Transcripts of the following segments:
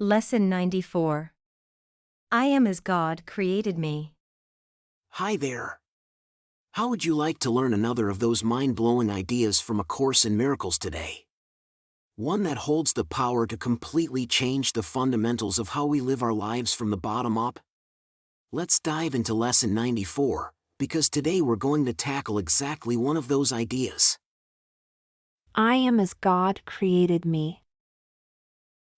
Lesson 94. I am as God created me. Hi there. How would you like to learn another of those mind-blowing ideas from A Course in Miracles today? One that holds the power to completely change the fundamentals of how we live our lives from the bottom up? Let's dive into Lesson 94, because today we're going to tackle exactly one of those ideas. I am as God created me.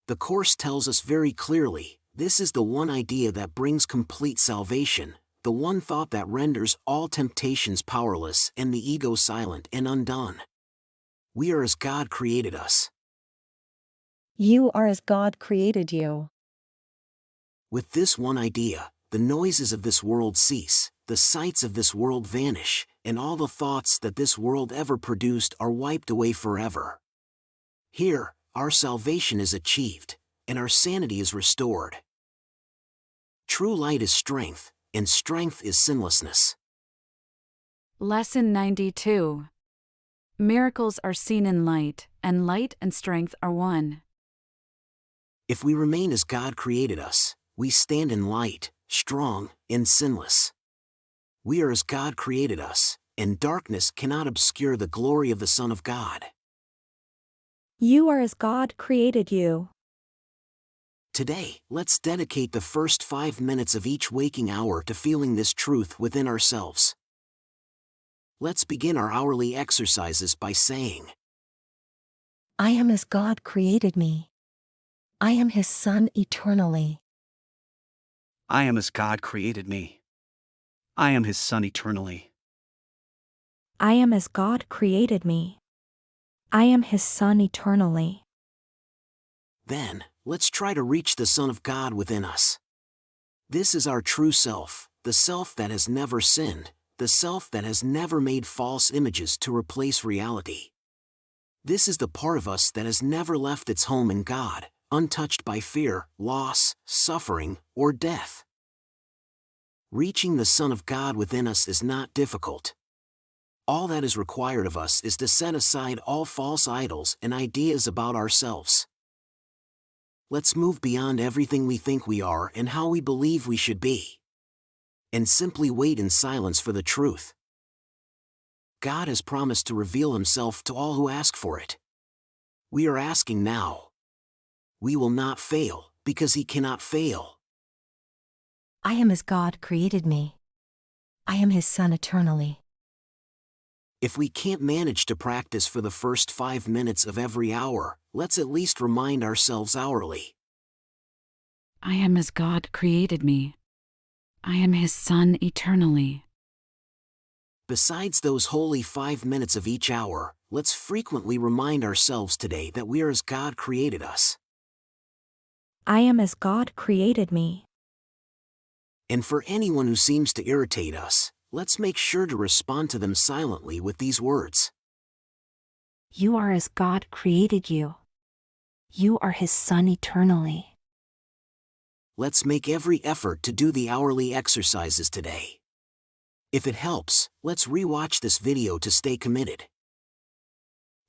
The Course tells us very clearly, this is the one idea that brings complete salvation, the one thought that renders all temptations powerless and the ego silent and undone. We are as God created us. You are as God created you. With this one idea, the noises of this world cease, the sights of this world vanish, and all the thoughts that this world ever produced are wiped away forever. Here, our salvation is achieved, and our sanity is restored. True light is strength, and strength is sinlessness. Lesson 92. Miracles are seen in light, and light and strength are one. If we remain as God created us, we stand in light, strong, and sinless. We are as God created us, and darkness cannot obscure the glory of the Son of God. You are as God created you. Today, let's dedicate the first 5 minutes of each waking hour to feeling this truth within ourselves. Let's begin our hourly exercises by saying, I am as God created me. I am His Son eternally. I am as God created me. I am His Son eternally. I am as God created me. I am His Son eternally. Then, let's try to reach the Son of God within us. This is our true self, the self that has never sinned, the self that has never made false images to replace reality. This is the part of us that has never left its home in God, untouched by fear, loss, suffering, or death. Reaching the Son of God within us is not difficult. All that is required of us is to set aside all false idols and ideas about ourselves. Let's move beyond everything we think we are and how we believe we should be, and simply wait in silence for the truth. God has promised to reveal Himself to all who ask for it. We are asking now. We will not fail, because He cannot fail. I am as God created me. I am His Son eternally. If we can't manage to practice for the first 5 minutes of every hour, let's at least remind ourselves hourly. I am as God created me. I am His Son eternally. Besides those holy 5 minutes of each hour, let's frequently remind ourselves today that we are as God created us. I am as God created me. And for anyone who seems to irritate us, let's make sure to respond to them silently with these words. You are as God created you. You are His Son eternally. Let's make every effort to do the hourly exercises today. If it helps, let's re-watch this video to stay committed.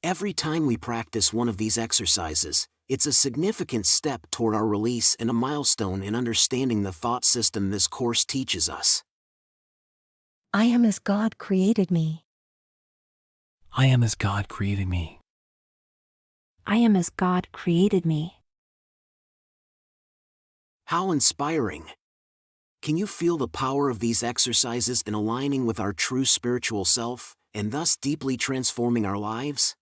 Every time we practice one of these exercises, it's a significant step toward our release and a milestone in understanding the thought system this course teaches us. I am as God created me. I am as God created me. I am as God created me. How inspiring! Can you feel the power of these exercises in aligning with our true spiritual self, and thus deeply transforming our lives?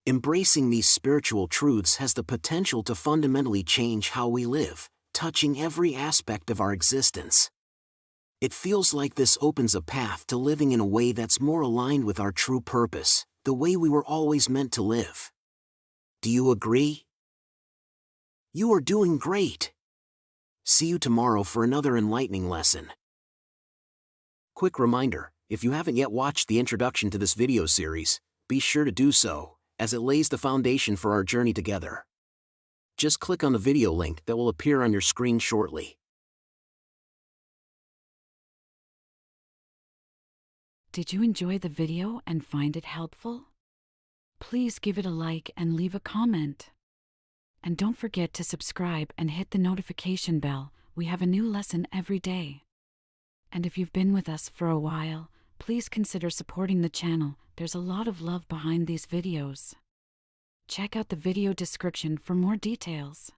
Embracing these spiritual truths has the potential to fundamentally change how we live, touching every aspect of our existence. It feels like this opens a path to living in a way that's more aligned with our true purpose, the way we were always meant to live. Do you agree? You are doing great! See you tomorrow for another enlightening lesson. Quick reminder, if you haven't yet watched the introduction to this video series, be sure to do so, as it lays the foundation for our journey together. Just click on the video link that will appear on your screen shortly. Did you enjoy the video and find it helpful? Please give it a like and leave a comment. And don't forget to subscribe and hit the notification bell. We have a new lesson every day. And if you've been with us for a while, please consider supporting the channel. There's a lot of love behind these videos. Check out the video description for more details.